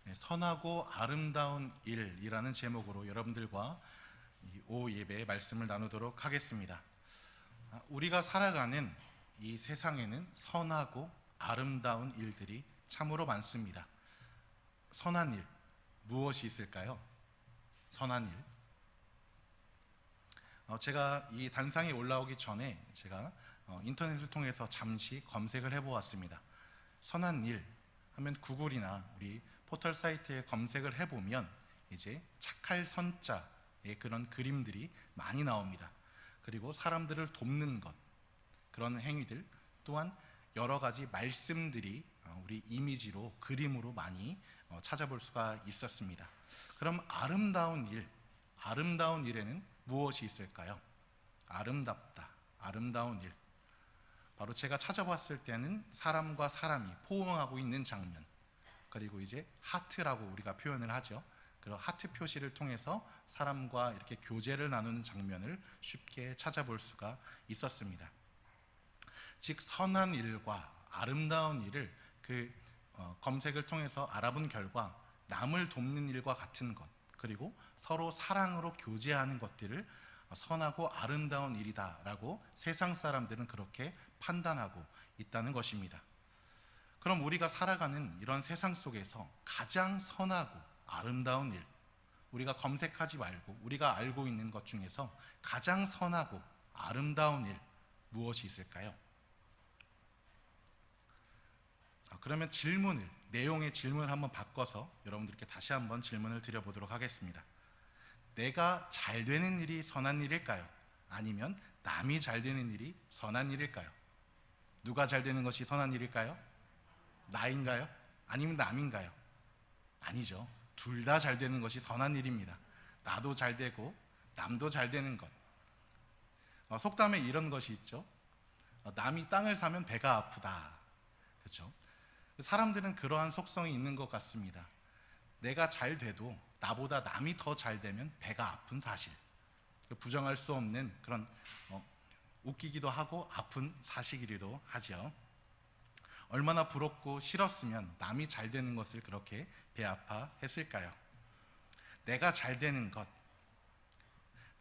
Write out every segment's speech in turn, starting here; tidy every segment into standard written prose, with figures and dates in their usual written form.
네, 선하고 아름다운 일이라는 제목으로 여러분들과 이 오후 예배의 말씀을 나누도록 하겠습니다. 우리가 살아가는 이 세상에는 선하고 아름다운 일들이 참으로 많습니다. 선한 일, 무엇이 있을까요? 선한 일. 제가 이 단상에 올라오기 전에 제가 인터넷을 통해서 잠시 검색을 해보았습니다. 선한 일 하면 구글이나 우리 포털 사이트에 검색을 해보면 이제 착할 선자의 그런 그림들이 많이 나옵니다. 그리고 사람들을 돕는 것, 그런 행위들, 또한 여러 가지 말씀들이 우리 이미지로, 그림으로 많이 찾아볼 수가 있었습니다. 그럼 아름다운 일에는 무엇이 있을까요? 아름답다, 아름다운 일. 바로 제가 찾아봤을 때는 사람과 사람이 포옹하고 있는 장면, 그리고 이제 하트라고 우리가 표현을 하죠. 그런 하트 표시를 통해서 사람과 이렇게 교제를 나누는 장면을 쉽게 찾아볼 수가 있었습니다. 즉 선한 일과 아름다운 일을 검색을 통해서 알아본 결과 남을 돕는 일과 같은 것, 그리고 서로 사랑으로 교제하는 것들을 선하고 아름다운 일이다라고 세상 사람들은 그렇게 판단하고 있다는 것입니다. 그럼 우리가 살아가는 이런 세상 속에서 가장 선하고 아름다운 일, 우리가 검색하지 말고 우리가 알고 있는 것 중에서 가장 선하고 아름다운 일, 무엇이 있을까요? 그러면 내용의 질문을 한번 바꿔서 여러분들께 다시 한번 질문을 드려보도록 하겠습니다. 내가 잘 되는 일이 선한 일일까요? 아니면 남이 잘 되는 일이 선한 일일까요? 누가 잘 되는 것이 선한 일일까요? 나인가요? 아니면 남인가요? 아니죠. 둘 다 잘 되는 것이 선한 일입니다. 나도 잘 되고 남도 잘 되는 것. 속담에 이런 것이 있죠. 남이 땅을 사면 배가 아프다. 그렇죠? 사람들은 그러한 속성이 있는 것 같습니다. 내가 잘 돼도 나보다 남이 더 잘 되면 배가 아픈 사실, 부정할 수 없는 그런 웃기기도 하고 아픈 사실이기도 하죠. 얼마나 부럽고 싫었으면 남이 잘 되는 것을 그렇게 배 아파했을까요? 내가 잘 되는 것,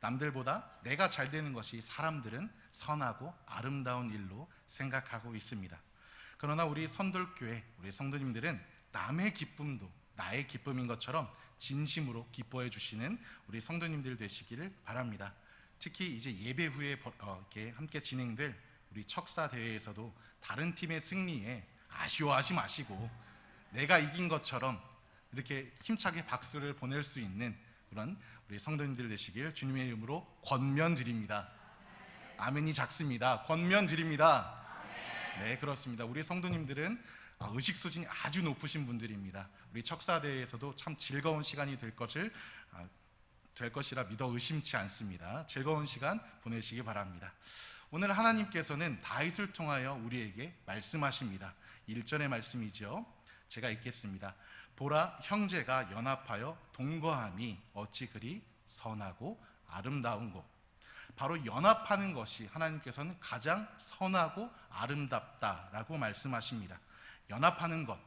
남들보다 내가 잘 되는 것이 사람들은 선하고 아름다운 일로 생각하고 있습니다. 그러나 우리 선돌교회, 우리 성도님들은 남의 기쁨도 나의 기쁨인 것처럼 진심으로 기뻐해 주시는 우리 성도님들 되시기를 바랍니다. 특히 이제 예배 후에 이렇게 함께 진행될 우리 척사 대회에서도 다른 팀의 승리에 아쉬워하지 마시고 내가 이긴 것처럼 이렇게 힘차게 박수를 보낼 수 있는 그런 우리 성도님들 되시길 주님의 이름으로 권면드립니다. 아멘이 작습니다. 권면드립니다. 네, 그렇습니다. 우리 성도님들은 의식 수준이 아주 높으신 분들입니다. 우리 척사대회에서도 참 즐거운 시간이 될 것이라 믿어 의심치 않습니다. 즐거운 시간 보내시기 바랍니다. 오늘 하나님께서는 다윗을 통하여 우리에게 말씀하십니다. 1절의 말씀이죠. 제가 읽겠습니다. 보라, 형제가 연합하여 동거함이 어찌 그리 선하고 아름다운고. 바로 연합하는 것이 하나님께서는 가장 선하고 아름답다라고 말씀하십니다. 연합하는 것,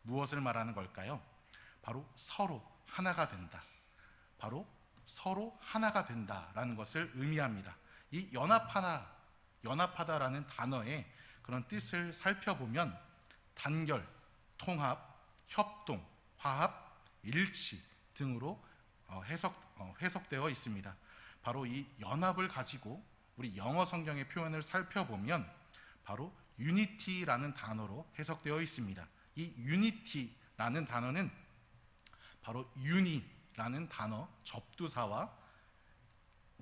무엇을 말하는 걸까요? 바로 서로 하나가 된다. 바로 서로 하나가 된다라는 것을 의미합니다. 이 연합하다라는 단어의 그런 뜻을 살펴보면 단결, 통합, 협동, 화합, 일치 등으로 해석되어 있습니다. 바로 이 연합을 가지고 우리 영어 성경의 표현을 살펴보면 바로 유니티라는 단어로 해석되어 있습니다. 이 유니티라는 단어는 바로 유니라는 단어 접두사와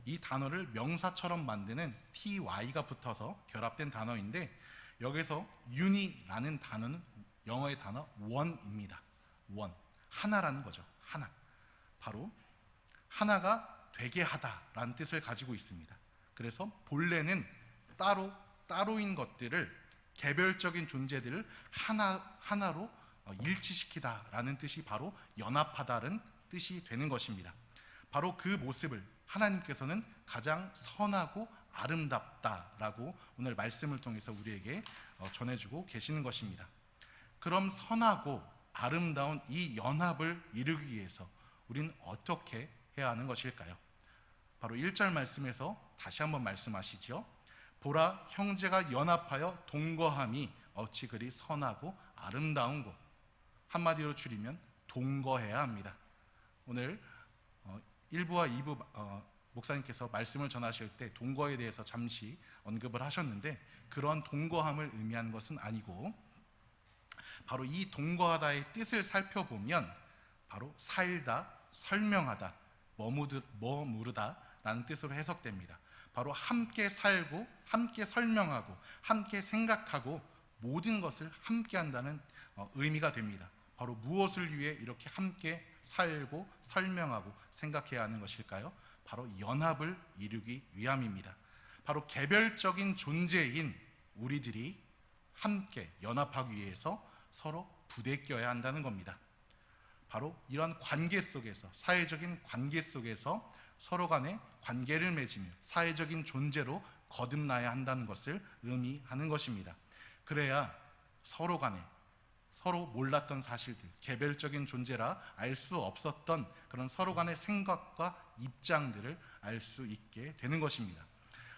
이 단어를 명사처럼 만드는 ty가 붙어서 결합된 단어인데, 여기서 유니라는 단어는 영어의 단어 one입니다. one, 하나라는 거죠. 하나. 바로 하나가 되게 하다라는 뜻을 가지고 있습니다. 그래서 본래는 따로인 것들을, 개별적인 존재들을 하나로 일치시키다라는 뜻이 바로 연합하다는 뜻이 되는 것입니다. 바로 그 모습을 하나님께서는 가장 선하고 아름답다라고 오늘 말씀을 통해서 우리에게 전해주고 계시는 것입니다. 그럼 선하고 아름다운 이 연합을 이루기 위해서 우리는 어떻게 해야 하는 것일까요? 바로 1절 말씀에서 다시 한번 말씀하시죠. 보라, 형제가 연합하여 동거함이 어찌 그리 선하고 아름다운고. 한마디로 줄이면 동거해야 합니다. 오늘 1부와 2부 목사님께서 말씀을 전하실 때 동거에 대해서 잠시 언급을 하셨는데, 그런 동거함을 의미하는 것은 아니고 바로 이 동거하다의 뜻을 살펴보면 바로 살다, 설명하다, 머무르다 라는 뜻으로 해석됩니다. 바로 함께 살고 함께 설명하고 함께 생각하고 모든 것을 함께 한다는 의미가 됩니다. 바로 무엇을 위해 이렇게 함께 살고 설명하고 생각해야 하는 것일까요? 바로 연합을 이루기 위함입니다. 바로 개별적인 존재인 우리들이 함께 연합하기 위해서 서로 부대껴야 한다는 겁니다. 바로 이런 관계 속에서, 사회적인 관계 속에서 서로 간의 관계를 맺으며 사회적인 존재로 거듭나야 한다는 것을 의미하는 것입니다. 그래야 서로 간에 서로 몰랐던 사실들, 개별적인 존재라 알 수 없었던 그런 서로 간의 생각과 입장들을 알 수 있게 되는 것입니다.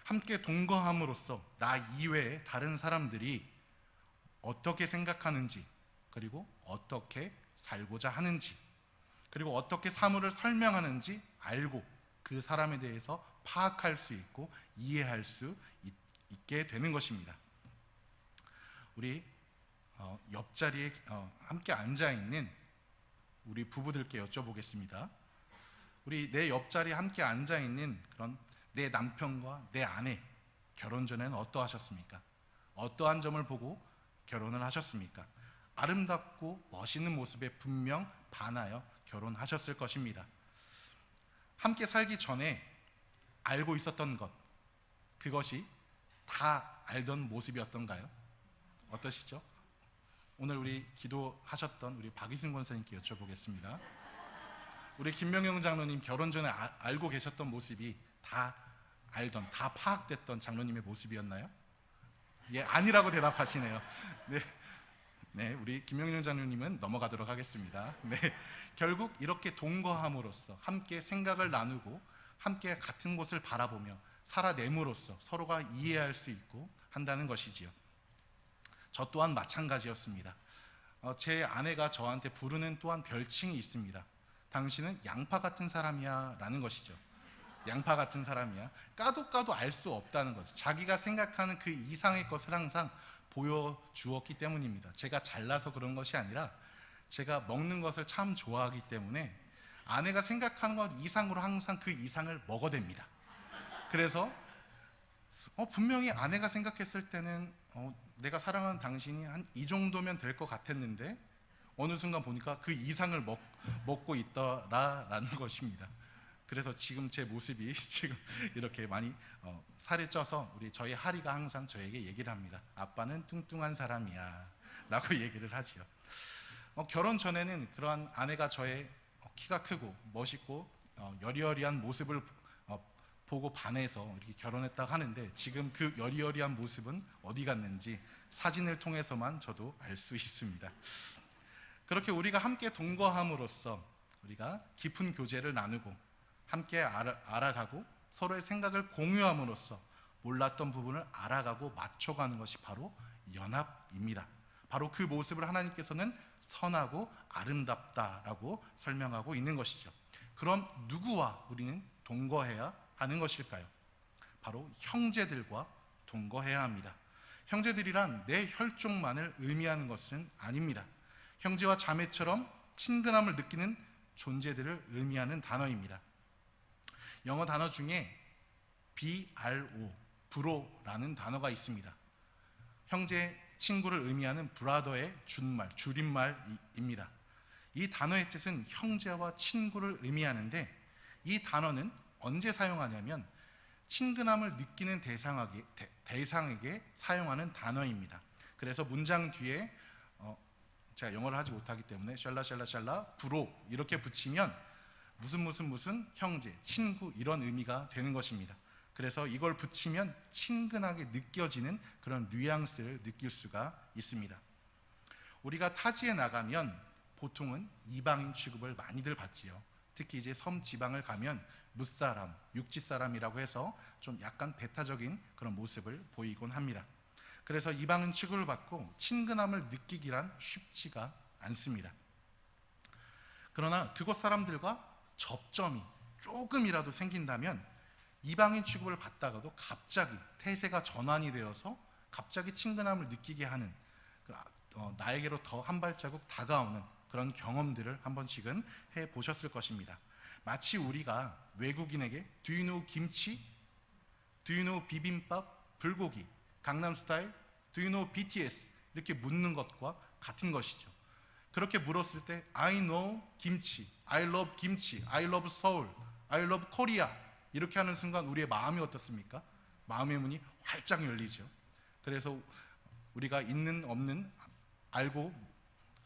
함께 동거함으로써 나 이외의 다른 사람들이 어떻게 생각하는지, 그리고 어떻게 살고자 하는지, 그리고 어떻게 사물을 설명하는지 알고 그 사람에 대해서 파악할 수 있고 이해할 수 있게 되는 것입니다. 우리 옆자리에 함께 앉아있는 우리 부부들께 여쭤보겠습니다. 우리 내 옆자리에 함께 앉아있는 그런 내 남편과 내 아내, 결혼 전에는 어떠하셨습니까? 어떠한 점을 보고 결혼을 하셨습니까? 아름답고 멋있는 모습에 분명 반하여 결혼하셨을 것입니다. 함께 살기 전에 알고 있었던 것, 그것이 다 알던 모습이었던가요? 어떠시죠? 오늘 우리 기도하셨던 우리 박이순 권사님께 여쭤보겠습니다. 우리 김명영 장로님 결혼 전에 알고 계셨던 모습이 다 알던, 다 파악됐던 장로님의 모습이었나요? 예, 아니라고 대답하시네요. 네, 우리 김명영 장로님은 넘어가도록 하겠습니다. 네, 결국 이렇게 동거함으로써 함께 생각을 나누고 함께 같은 곳을 바라보며 살아냄으로써 서로가 이해할 수 있고 한다는 것이지요. 저 또한 마찬가지였습니다. 제 아내가 저한테 부르는 또한 별칭이 있습니다. 당신은 양파 같은 사람이야 라는 것이죠. 양파 같은 사람이야. 까도 알 수 없다는 것. 자기가 생각하는 그 이상의 것을 항상 보여주었기 때문입니다. 제가 잘나서 그런 것이 아니라 제가 먹는 것을 참 좋아하기 때문에 아내가 생각하는 것 이상으로 항상 그 이상을 먹어댑니다. 그래서 분명히 아내가 생각했을 때는 내가 사랑하는 당신이 한 이 정도면 될 것 같았는데 어느 순간 보니까 그 이상을 먹고 있더라라는 것입니다. 그래서 지금 제 모습이 지금 이렇게 많이 살이 쪄서 저희 하리가 항상 저에게 얘기를 합니다. 아빠는 뚱뚱한 사람이야 라고 얘기를 하지요. 결혼 전에는 그러한 아내가 저의 키가 크고 멋있고 여리여리한 모습을 보고 반해서 이렇게 결혼했다고 하는데, 지금 그 여리여리한 모습은 어디 갔는지 사진을 통해서만 저도 알 수 있습니다. 그렇게 우리가 함께 동거함으로써 우리가 깊은 교제를 나누고 함께 알아가고 서로의 생각을 공유함으로써 몰랐던 부분을 알아가고 맞춰가는 것이 바로 연합입니다. 바로 그 모습을 하나님께서는 선하고 아름답다라고 설명하고 있는 것이죠. 그럼 누구와 우리는 동거해야 하는 것일까요? 바로 형제들과 동거해야 합니다. 형제들이란 내 혈족만을 의미하는 것은 아닙니다. 형제와 자매처럼 친근함을 느끼는 존재들을 의미하는 단어입니다. 영어 단어 중에 BRO, 브로라는 단어가 있습니다. 형제, 친구를 의미하는 브라더의 줄임말입니다. 이 단어의 뜻은 형제와 친구를 의미하는데, 이 단어는 언제 사용하냐면 친근함을 느끼는 대상에게 사용하는 단어입니다. 그래서 문장 뒤에 제가 영어를 하지 못하기 때문에 샬라 브로 이렇게 붙이면 무슨 형제, 친구 이런 의미가 되는 것입니다. 그래서 이걸 붙이면 친근하게 느껴지는 그런 뉘앙스를 느낄 수가 있습니다. 우리가 타지에 나가면 보통은 이방인 취급을 많이들 받지요. 특히 이제 섬 지방을 가면 무사람, 육지사람이라고 해서 좀 약간 배타적인 그런 모습을 보이곤 합니다. 그래서 이방인 취급을 받고 친근함을 느끼기란 쉽지가 않습니다. 그러나 그곳 사람들과 접점이 조금이라도 생긴다면 이방인 취급을 받다가도 갑자기 태세가 전환이 되어서 갑자기 친근함을 느끼게 하는, 나에게로 더 한 발자국 다가오는 그런 경험들을 한 번씩은 해보셨을 것입니다. 마치 우리가 외국인에게 Do you know 김치? Do you know 비빔밥? 불고기? 강남스타일? Do you know BTS? 이렇게 묻는 것과 같은 것이죠. 그렇게 물었을 때 I know 김치, I love 김치, I love 서울, I love 코리아 이렇게 하는 순간 우리의 마음이 어떻습니까? 마음의 문이 활짝 열리죠. 그래서 우리가 있는 없는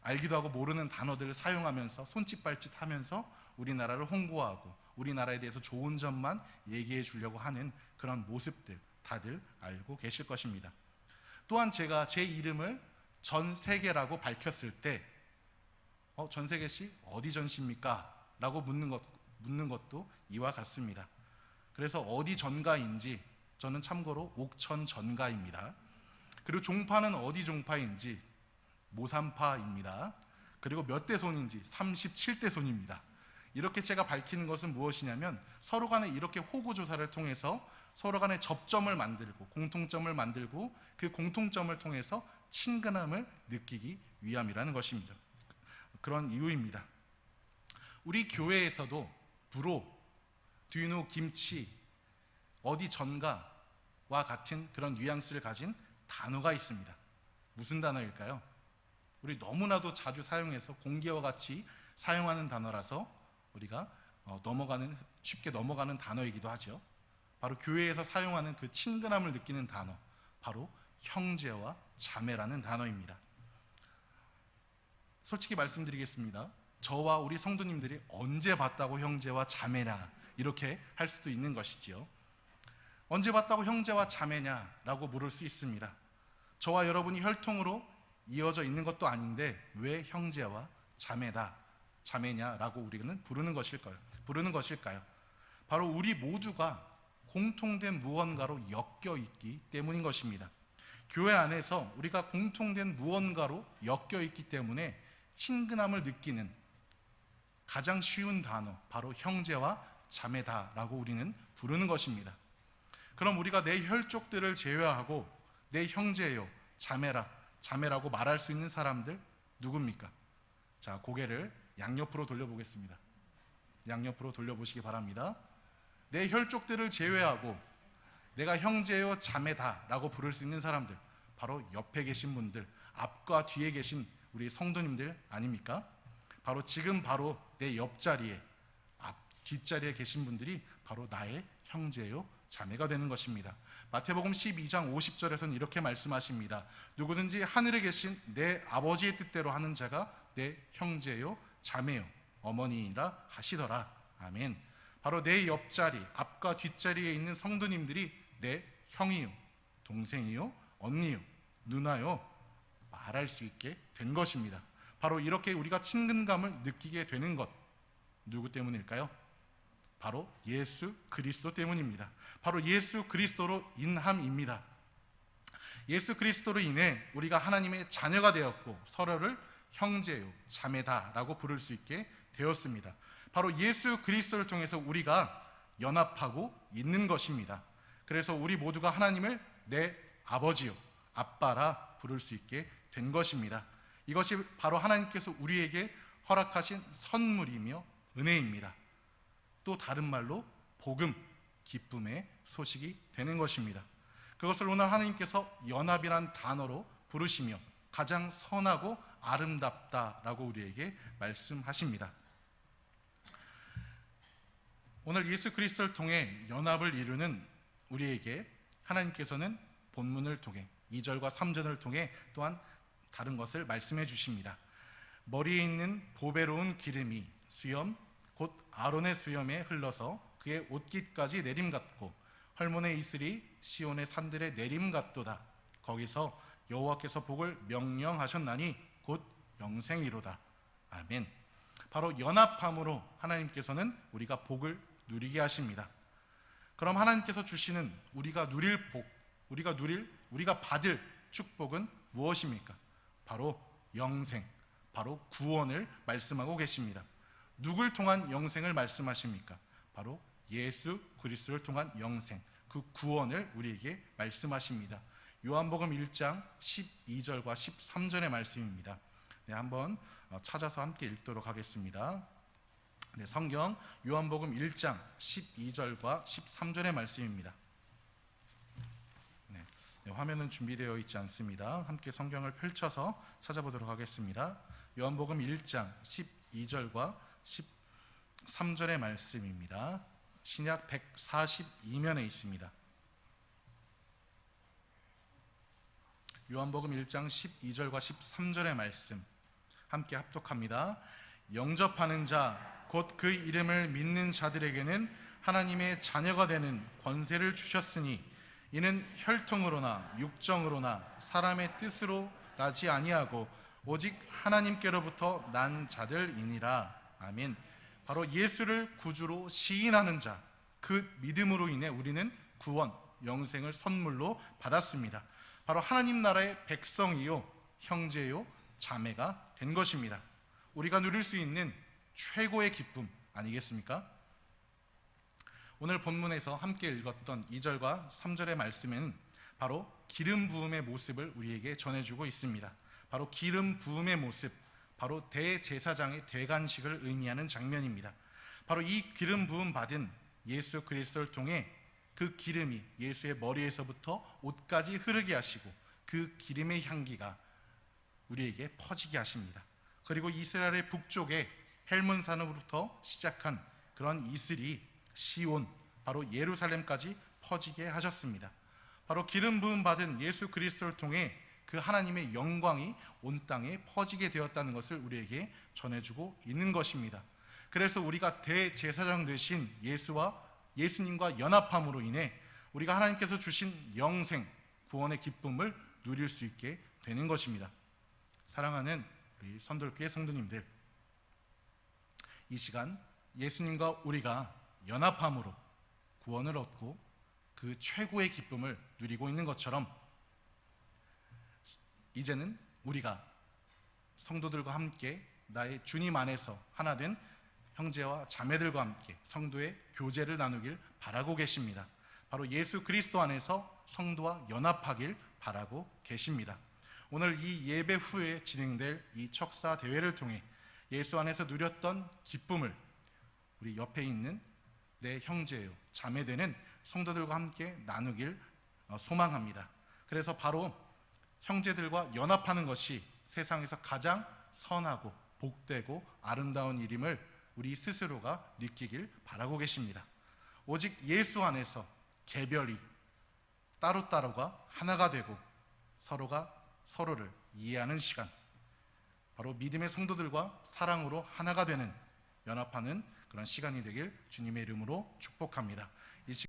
알기도 하고 모르는 단어들을 사용하면서 손짓발짓 하면서 우리나라를 홍보하고 우리나라에 대해서 좋은 점만 얘기해 주려고 하는 그런 모습들 다들 알고 계실 것입니다. 또한 제가 제 이름을 전 세계라고 밝혔을 때 전세계 씨 어디 전시입니까? 라고 묻는 것도 이와 같습니다. 그래서 어디 전가인지 저는 참고로 옥천 전가입니다. 그리고 종파는 어디 종파인지 모산파입니다. 그리고 몇 대 손인지 37대 손입니다. 이렇게 제가 밝히는 것은 무엇이냐면 서로 간에 이렇게 호구 조사를 통해서 서로 간에 접점을 만들고 공통점을 만들고 그 공통점을 통해서 친근함을 느끼기 위함이라는 것입니다. 그런 이유입니다. 우리 교회에서도 불호, Do you know 김치, 어디 전가와 같은 그런 뉘앙스를 가진 단어가 있습니다. 무슨 단어일까요? 우리 너무나도 자주 사용해서 공기와 같이 사용하는 단어라서 우리가 쉽게 넘어가는 단어이기도 하죠. 바로 교회에서 사용하는 그 친근함을 느끼는 단어, 바로 형제와 자매라는 단어입니다. 솔직히 말씀드리겠습니다. 저와 우리 성도님들이 언제 봤다고 형제와 자매냐 이렇게 할 수도 있는 것이지요. 언제 봤다고 형제와 자매냐라고 물을 수 있습니다. 저와 여러분이 혈통으로 이어져 있는 것도 아닌데 왜 형제와 자매냐라고 우리는 부르는 것일까요? 바로 우리 모두가 공통된 무언가로 엮여 있기 때문인 것입니다. 교회 안에서 우리가 공통된 무언가로 엮여 있기 때문에 친근함을 느끼는 가장 쉬운 단어, 바로 형제와 자매다라고 우리는 부르는 것입니다. 그럼 우리가 내 혈족들을 제외하고 내 형제요, 자매라고 말할 수 있는 사람들 누굽니까? 자, 고개를 양옆으로 돌려보겠습니다. 양옆으로 돌려보시기 바랍니다. 내 혈족들을 제외하고 내가 형제요, 자매다라고 부를 수 있는 사람들, 바로 옆에 계신 분들, 앞과 뒤에 계신 우리 성도님들 아닙니까? 바로 지금 바로 내 옆자리에, 뒷자리에 계신 분들이 바로 나의 형제요, 자매가 되는 것입니다. 마태복음 12장 50절에서는 이렇게 말씀하십니다. 누구든지 하늘에 계신 내 아버지의 뜻대로 하는 자가 내 형제요, 자매요, 어머니라 하시더라. 아멘. 바로 내 옆자리, 앞과 뒷자리에 있는 성도님들이 내 형이요, 동생이요, 언니요, 누나요 말할 수 있게 된 것입니다. 바로 이렇게 우리가 친근감을 느끼게 되는 것, 누구 때문일까요? 바로 예수 그리스도 때문입니다. 바로 예수 그리스도로 인함입니다. 예수 그리스도로 인해 우리가 하나님의 자녀가 되었고 서로를 형제요, 자매다라고 부를 수 있게 되었습니다. 바로 예수 그리스도를 통해서 우리가 연합하고 있는 것입니다. 그래서 우리 모두가 하나님을 내 아버지요, 아빠라 부를 수 있게 된 것입니다. 이것이 바로 하나님께서 우리에게 허락하신 선물이며 은혜입니다. 또 다른 말로 복음, 기쁨의 소식이 되는 것입니다. 그것을 오늘 하나님께서 연합이란 단어로 부르시며 가장 선하고 아름답다라고 우리에게 말씀하십니다. 오늘 예수 그리스도를 통해 연합을 이루는 우리에게 하나님께서는 본문을 통해 2절과 3절을 통해 또한 다른 것을 말씀해 주십니다. 머리에 있는 보배로운 기름이 수염 곧 아론의 수염에 흘러서 그의 옷깃까지 내림같고 헐몬의 이슬이 시온의 산들의 내림같도다. 거기서 여호와께서 복을 명령하셨나니 곧 영생이로다. 아멘. 바로 연합함으로 하나님께서는 우리가 복을 누리게 하십니다. 그럼 하나님께서 주시는 우리가 누릴 복, 우리가 받을 축복은 무엇입니까? 바로 영생, 바로 구원을 말씀하고 계십니다. 누굴 통한 영생을 말씀하십니까? 바로 예수 그리스도를 통한 영생, 그 구원을 우리에게 말씀하십니다. 요한복음 1장 12절과 13절의 말씀입니다. 네, 한번 찾아서 함께 읽도록 하겠습니다. 네, 성경 요한복음 1장 12절과 13절의 말씀입니다. 네, 화면은 준비되어 있지 않습니다. 함께 성경을 펼쳐서 찾아보도록 하겠습니다. 요한복음 1장 12절과 13절의 말씀입니다. 신약 142면에 있습니다. 요한복음 1장 12절과 13절의 말씀 함께 합독합니다. 영접하는 자 곧 그 이름을 믿는 자들에게는 하나님의 자녀가 되는 권세를 주셨으니 이는 혈통으로나 육정으로나 사람의 뜻으로 나지 아니하고 오직 하나님께로부터 난 자들이니라. 아멘. 바로 예수를 구주로 시인하는 자, 그 믿음으로 인해 우리는 구원, 영생을 선물로 받았습니다. 바로 하나님 나라의 백성이요, 형제요, 자매가 된 것입니다. 우리가 누릴 수 있는 최고의 기쁨 아니겠습니까? 오늘 본문에서 함께 읽었던 2절과 3절의 말씀은 바로 기름 부음의 모습을 우리에게 전해주고 있습니다. 바로 기름 부음의 모습, 바로 대제사장의 대관식을 의미하는 장면입니다. 바로 이 기름 부음 받은 예수 그리스도를 통해 그 기름이 예수의 머리에서부터 옷까지 흐르게 하시고 그 기름의 향기가 우리에게 퍼지게 하십니다. 그리고 이스라엘의 북쪽에 헬몬산으로부터 시작한 그런 이슬이 시온, 바로 예루살렘까지 퍼지게 하셨습니다. 바로 기름 부음 받은 예수 그리스도를 통해 그 하나님의 영광이 온 땅에 퍼지게 되었다는 것을 우리에게 전해주고 있는 것입니다. 그래서 우리가 대제사장 되신 예수님과 연합함으로 인해 우리가 하나님께서 주신 영생, 구원의 기쁨을 누릴 수 있게 되는 것입니다. 사랑하는 우리 선돌교회 성도님들, 이 시간 예수님과 우리가 연합함으로 구원을 얻고 그 최고의 기쁨을 누리고 있는 것처럼 이제는 우리가 성도들과 함께 나의 주님 안에서 하나 된 형제와 자매들과 함께 성도의 교제를 나누길 바라고 계십니다. 바로 예수 그리스도 안에서 성도와 연합하길 바라고 계십니다. 오늘 이 예배 후에 진행될 이 척사 대회를 통해 예수 안에서 누렸던 기쁨을 우리 옆에 있는 내 형제요 자매되는 성도들과 함께 나누길 소망합니다. 그래서 바로 형제들과 연합하는 것이 세상에서 가장 선하고 복되고 아름다운 일임을 우리 스스로가 느끼길 바라고 계십니다. 오직 예수 안에서 개별이 따로따로가 하나가 되고 서로가 서로를 이해하는 시간, 바로 믿음의 성도들과 사랑으로 하나가 되는 연합하는 그런 시간이 되길 주님의 이름으로 축복합니다.